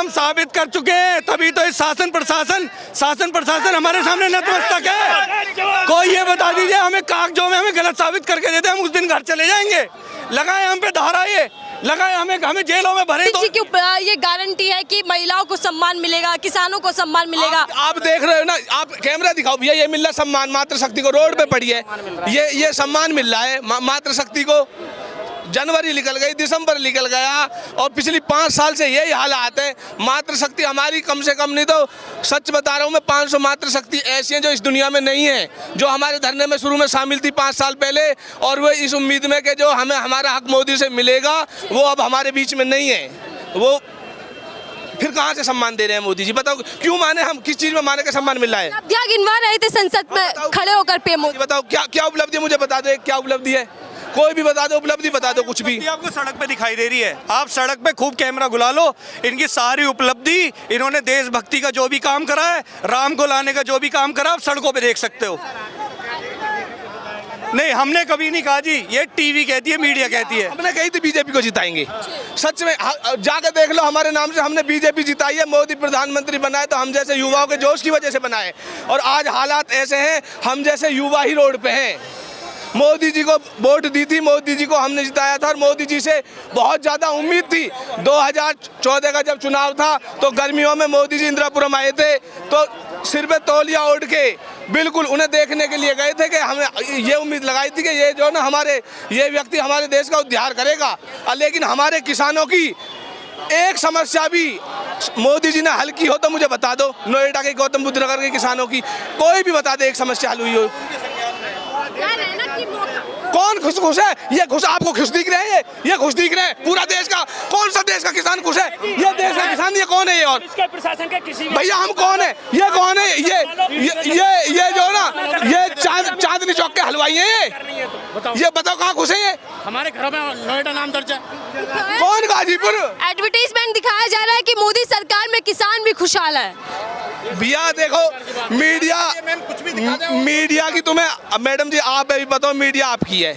हम साबित कर चुके हैं, तभी तो इस शासन प्रशासन हमारे सामने नतमस्तक है। कोई ये बता दीजिए हमें कागजों में हमें गलत साबित करके देते, हम उस दिन घर चले जाएंगे। लगाए हम पे धारा, ये लगाए हमें जेलों में भरे। तो ये गारंटी है कि महिलाओं को सम्मान मिलेगा, किसानों को सम्मान मिलेगा। आप देख रहे हो ना, आप कैमरा दिखाओ भैया, ये मिल रहा सम्मान मातृशक्ति को, रोड पे पड़ी है ये सम्मान मिल रहा है मातृशक्ति को। जनवरी निकल गई, दिसंबर निकल गया और पिछली 5 साल से यही हालात है। मातृशक्ति हमारी कम से कम नहीं तो सच बता रहा हूँ मैं 500 मातृशक्ति ऐसी हैं जो इस दुनिया में नहीं है, जो हमारे धरने में शुरू में शामिल थी 5 साल पहले, और वो इस उम्मीद में कि जो हमें हमारा हक मोदी से मिलेगा वो अब हमारे बीच में नहीं है। वो फिर कहाँ से सम्मान दे रहे हैं मोदी जी? बताओ क्यों माने, हम किस चीज में माने का सम्मान मिल रहा है? आप गिनवा रहे थे संसद में खड़े होकर पे मोदी, बताओ क्या उपलब्धि है, मुझे बता दो क्या उपलब्धि है, कोई भी बता दो, उपलब्धि बता दो, कुछ भी। आपको सड़क पे दिखाई दे रही है, आप सड़क पे खूब कैमरा घुला लो, इनकी सारी उपलब्धि, इन्होंने देशभक्ति का जो भी काम करा है, राम को लाने का जो भी काम करा, आप सड़कों पे देख सकते हो। नहीं, हमने कभी नहीं कहा जी, ये टीवी कहती है, मीडिया कहती है। हमने कही थी बीजेपी को जिताएंगे, सच में जाकर देख लो, हमारे नाम से हमने बीजेपी जिताई है। मोदी प्रधानमंत्री बनाए तो हम जैसे युवाओं के जोश की वजह से बनाए, और आज हालात ऐसे हैं हम जैसे युवा ही रोड पे हैं। मोदी जी को वोट दी थी, मोदी जी को हमने जिताया था, और मोदी जी से बहुत ज़्यादा उम्मीद थी। 2014 का जब चुनाव था तो गर्मियों में मोदी जी इंदिरापुरम आए थे, तो सिर पे तौलिया ओढ़ के बिल्कुल उन्हें देखने के लिए गए थे कि हमें ये उम्मीद लगाई थी कि ये जो ना ये व्यक्ति हमारे देश का उद्धार करेगा। लेकिन हमारे किसानों की एक समस्या भी मोदी जी ने हल की हो तो मुझे बता दो। नोएडा के, गौतम बुद्ध नगर के किसानों की कोई भी बता दे एक समस्या हल हुई हो। कौन खुश है? ये खुश आपको खुश दिख रहे हैं? ये खुश दिख रहे हैं? पूरा देश का कौन सा देश का किसान खुश है? ये देश का किसान, ये कौन है? ये और प्रशासन का किसी भैया हम कौन है? ये कौन है? ये जो ना ये चांदनी चौक के हलवाई है ये बताओ कहाँ खुश है? ये हमारे घरों में नोएडा नाम दर्ज है। कौन? गाजीपुर। एडवर्टाइजमेंट दिखाया जा रहा है कि मोदी सरकार में किसान भी खुशहाल है। भैया देखो, मीडिया की तुम्हें मैडम जी आप भी बताओ, मीडिया आपकी है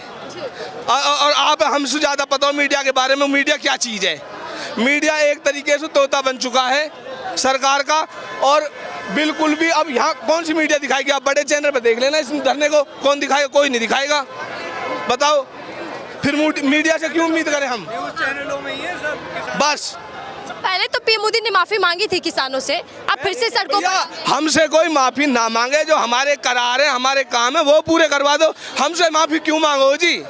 और आप हमसे ज़्यादा पता हो मीडिया के बारे में। मीडिया क्या चीज़ है? मीडिया एक तरीके से तोता बन चुका है सरकार का, और बिल्कुल भी अब यहाँ कौन सी मीडिया दिखाएगी? आप बड़े चैनल पे देख लेना इस धरने को, कौन दिखाएगा? कोई नहीं दिखाएगा। बताओ फिर मीडिया से क्यों उम्मीद करें हम? चैनलों में ही है सब। बस पहले तो पीएम मोदी ने माफी मांगी थी किसानों से, अब फिर से सड़कों पर। हमसे कोई माफी ना मांगे, जो हमारे करार है, हमारे काम है वो पूरे करवा दो। हमसे माफी क्यों मांगो जी?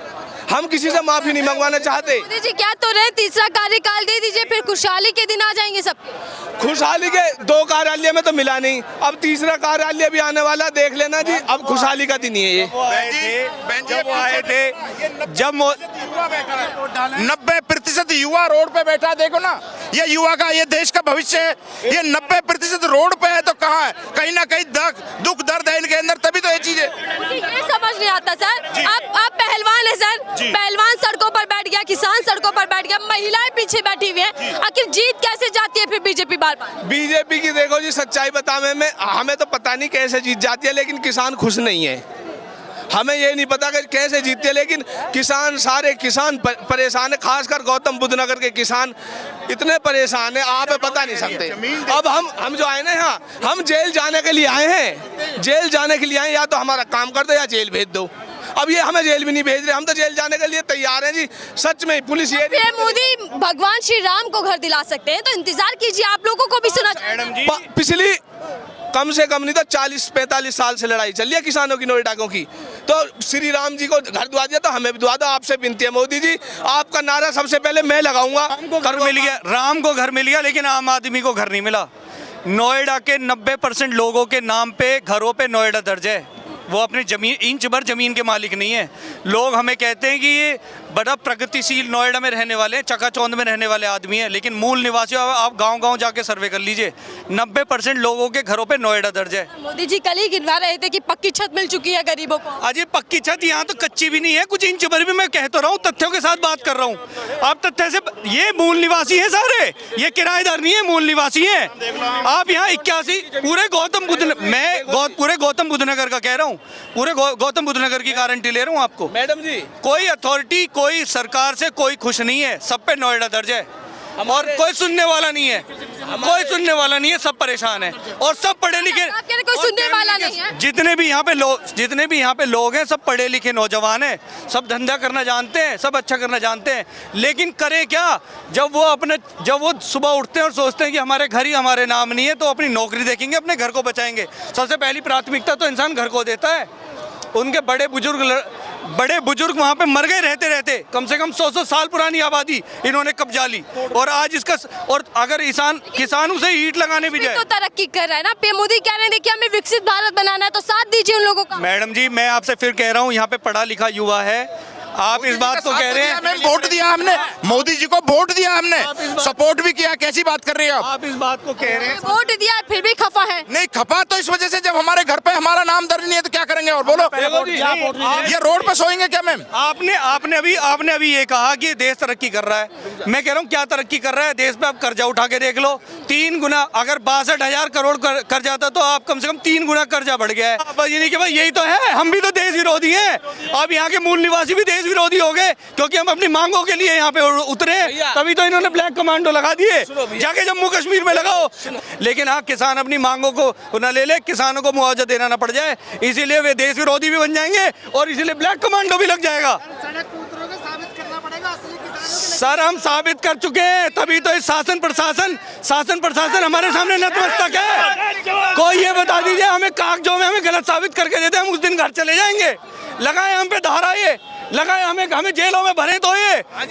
हम किसी से माफी नहीं मंगवाना चाहते। मोदी जी क्या तो रहे, तीसरा कार्यकाल दे दीजिए, फिर खुशहाली के दिन आ जाएंगे सब। खुशहाली के 2 कार्यालय में तो मिला नहीं, अब तीसरा कार्यालय भी आने वाला, देख लेना जी। अब खुशहाली का दिन ही है ये। जब वो आए थे, जब 90% युवा रोड पे बैठा, देखो ना, ये युवा का, ये देश का भविष्य है। ये 90% रोड पे है तो कहाँ है? कहीं ना कहीं दुख दर्द है इनके अंदर, तभी तो ये चीजें। ये समझ नहीं आता सर, आप पहलवान है सर, पहलवान सड़कों पर बैठ गया, किसान सड़कों पर बैठ गया, महिलाएं पीछे बैठी हुई हैं, आखिर जीत कैसे जाती है फिर बीजेपी बार बार? बीजेपी की देखो जी, सच्चाई बताने में हमें तो पता नहीं कैसे जीत जाती है, लेकिन किसान खुश नहीं है। हमें ये नहीं पता कि कैसे जीतते हैं, लेकिन सारे किसान परेशान है, खासकर गौतम बुद्ध नगर के किसान इतने परेशान है, आप बता नहीं सकते। अब हम जो आए ना यहाँ, हम जेल जाने के लिए आए हैं, जेल जाने के लिए आए, या तो हमारा काम कर दो या जेल भेज दो। अब ये हमें जेल भी नहीं भेज रहे, हम तो जेल जाने के लिए तैयार हैं जी। सच में पुलिस ये मोदी भगवान श्री राम को घर दिला सकते हैं, तो इंतजार कीजिए, आप लोगों को भी सुना। पिछली कम से कम नहीं तो 40-45 साल से लड़ाई चल रही है किसानों की, नोएडा की। तो श्री राम जी को घर दुआ दिया तो हमें भी दुआ दो। आपसे विनती है मोदी जी, आपका नारा सबसे पहले मैं लगाऊंगा। घर मिल गया, राम को घर मिल गया, लेकिन आम आदमी को घर नहीं मिला। नोएडा के 90% लोगों के नाम पे घरों पे नोएडा दर्ज है, वो अपनी जमीन, इंच भर जमीन के मालिक नहीं है। लोग हमें कहते हैं कि ये बड़ा प्रगतिशील नोएडा में रहने वाले, चकाचौंध में रहने वाले आदमी हैं, लेकिन मूल निवासी आप गांव-गांव जाके सर्वे कर लीजिए, 90% लोगों के घरों पे नोएडा दर्ज है। मोदी जी कल ही गिनवा रहे थे कि पक्की छत मिल चुकी है गरीबों को। अजी पक्की छत यहाँ तो कच्ची भी नहीं है, कुछ इंच भर भी। मैं कह तो रहा हूँ, तथ्यों के साथ बात कर रहा हूँ। आप तथ्य से, ये मूल निवासी है सारे, ये किराएदार नहीं है, मूल निवासी है। आप यहाँ 81 पूरे गौतम बुद्ध नगर का कह रहा हूँ, पूरे गौतम बुद्ध नगर की गारंटी ले रहा हूँ आपको। मैडम जी, कोई अथॉरिटी, कोई सरकार से कोई खुश नहीं है, सब पे नोएडा दर्ज है और कोई सुनने वाला नहीं है। कोई सुनने वाला नहीं है, सब परेशान है और सब पढ़े लिखे। आप कह रहे कोई सुनने वाला नहीं है? जितने भी यहाँ पे लोग हैं सब पढ़े लिखे नौजवान हैं, सब धंधा करना जानते हैं, सब अच्छा करना जानते हैं, लेकिन करे क्या? जब वो सुबह उठते हैं और सोचते हैं कि हमारे घर ही हमारे नाम नहीं है, तो अपनी नौकरी देखेंगे, अपने घर को बचाएंगे। सबसे पहली प्राथमिकता तो इंसान घर को देता है। उनके बड़े बुजुर्ग वहाँ पे मर गए रहते रहते, कम से कम 100 साल पुरानी आबादी इन्होंने कब्जा ली, और आज और अगर किसानों से ईंट लगाने भी जाए तो तरक्की कर रहा है ना। पीएम मोदी कह रहे हैं देखिए हमें विकसित भारत बनाना है, तो साथ दीजिए उन लोगों का। मैडम जी, मैं आपसे फिर कह रहा हूँ, यहाँ पे पढ़ा लिखा युवा है, आप इस बात को कह रहे हैं। वोट दिया हमने, मोदी जी को वोट दिया हमने, सपोर्ट भी किया, कैसी बात कर रहे हैं आप इस बात को कह रहे हैं। वोट दिया फिर भी खफा है। नहीं खपा तो इस वजह से, जब हमारे घर पे हमारा नाम दर्ज नहीं है तो क्या करेंगे? और बोलो, ये रोड पे सोएंगे क्या मैम? आपने अभी ये कहा कि देश तरक्की कर रहा है। मैं कह रहा हूँ क्या तरक्की कर रहा है देश पे? आप कर्जा उठा के देख लो, 3 गुना। अगर 62,000 करोड़ कर्जा था तो आप कम से कम 3 गुना कर्जा बढ़ गया है। ये नहीं कि भाई यही तो है, हम भी तो देश विरोधी हैं। अब यहाँ के मूल निवासी भी देश विरोधी हो गए, क्योंकि हम अपनी मांगों के लिए यहाँ पे उतरे, तभी तो इन्होंने ब्लैक कमांडो लगा दिए। जाके जम्मू कश्मीर में लगाओ। लेकिन हाँ, किसान अपनी मांगों को न ले, किसानों को मुआवजा देना न पड़ जाए, इसीलिए वे देश विरोधी भी बन जाएंगे और इसीलिए ब्लैक कमांडो भी लग जाएगा। सर, हम साबित कर चुके हैं, तभी तो इस शासन प्रशासन हमारे सामने नतमस्तक है। कोई ये बता दीजिए हमें, कागजों में हमें गलत साबित करके देते, हम उस दिन घर चले जाएंगे। लगाए हम पे धारा, ये लगाए हमें जेलों में भरे, तो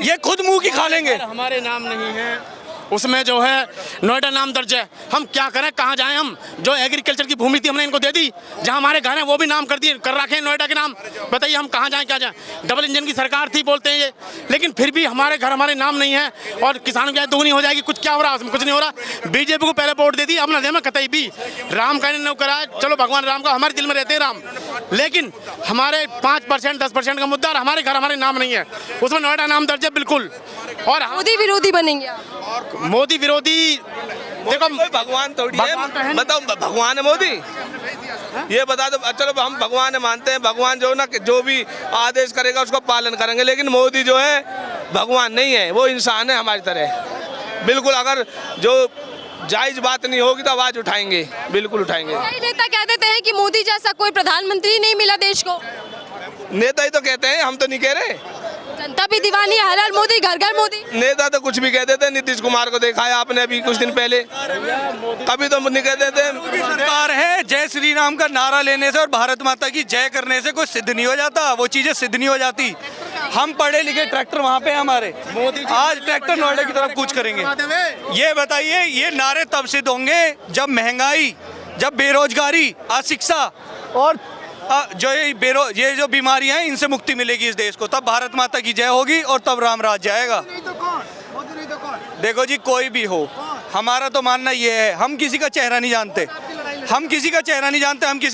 ये खुद मुंह की खा लेंगे। हमारे नाम नहीं है उसमें, जो है नोएडा नाम दर्ज है। हम क्या करें, कहाँ जाएं? हम जो एग्रीकल्चर की भूमि थी हमने इनको दे दी, जहाँ हमारे घर हैं वो भी नाम कर रखे हैं नोएडा के नाम। बताइए हम कहाँ जाएं, क्या जाएं? डबल इंजन की सरकार थी बोलते हैं ये, लेकिन फिर भी हमारे घर हमारे नाम नहीं है, और किसानों की आय दोगुनी हो जाएगी। कुछ क्या हो रहा है उसमें? कुछ नहीं हो रहा। बीजेपी को पहले वोट दे दी, अब ना दे कतई भी। राम का नहीं कराया, चलो भगवान राम का, हमारे दिल में रहते हैं राम, लेकिन हमारे 5% 10% का मुद्दा, हमारे घर हमारे नाम नहीं है, उसमें नोएडा नाम दर्ज है बिल्कुल। और मोदी विरोधी बनेंगे मोदी विरोधी, देखो भगवान थोड़ी है। बताओ, भगवान है मोदी? ये बता दो। चलो हम भगवान मानते हैं, भगवान जो भी आदेश करेगा उसको पालन करेंगे, लेकिन मोदी जो है भगवान नहीं है, वो इंसान है हमारी तरह। बिल्कुल, अगर जो जायज बात नहीं होगी तो आवाज उठाएंगे, बिल्कुल उठाएंगे। कई नेता कह देते हैं कि मोदी जैसा कोई प्रधानमंत्री नहीं मिला देश को। नेता ही तो कहते हैं, हम तो नहीं कह रहे। जनता भी दीवानी, हर हर मोदी, घर घर मोदी। नेता तो कुछ भी कह देते हैं। नीतीश कुमार को देखा है आपने अभी कुछ दिन पहले, कभी तो नहीं कह देते। सरकार है, जय श्री राम का नारा लेने से और भारत माता की जय करने से कोई सिद्ध नहीं हो जाता, वो चीजें सिद्ध नहीं हो जाती। हम पढ़े लिखे ट्रैक्टर वहाँ पे हमारे, आज ट्रैक्टर नोएडा की तरफ कूच करेंगे। ये बताइए, ये नारे तब सिद्ध होंगे जब महंगाई, जब बेरोजगारी, अशिक्षा और ये जो बीमारियां हैं इनसे मुक्ति मिलेगी इस देश को, तब भारत माता की जय होगी और तब राम राज्य आएगा। देखो जी, कोई भी हो, हमारा तो मानना ये है, हम किसी का चेहरा नहीं जानते, हम किसी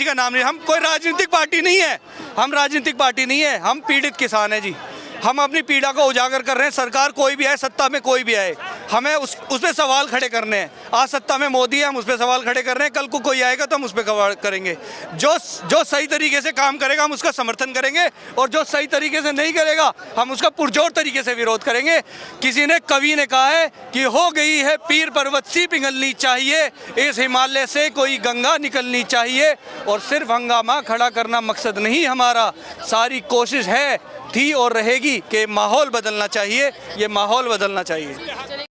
का नाम नहीं, हम कोई राजनीतिक पार्टी नहीं है, हम पीड़ित किसान हैं जी। हम अपनी पीड़ा को उजागर कर रहे हैं। सरकार कोई भी आए, सत्ता में कोई भी आए, हमें उस पर सवाल खड़े करने हैं। आज सत्ता में मोदी है, हम उस पर सवाल खड़े कर रहे हैं, कल को कोई आएगा तो हम उस पर करेंगे। जो सही तरीके से काम करेगा हम उसका समर्थन करेंगे, और जो सही तरीके से नहीं करेगा हम उसका पुरजोर तरीके से विरोध करेंगे। किसी ने, कवि ने कहा है कि हो गई है पीर पर्वत सी पिघलनी चाहिए, इस हिमालय से कोई गंगा निकलनी चाहिए, और सिर्फ हंगामा खड़ा करना मकसद नहीं हमारा, सारी कोशिश है, थी और रहेगी कि माहौल बदलना चाहिए, ये माहौल बदलना चाहिए।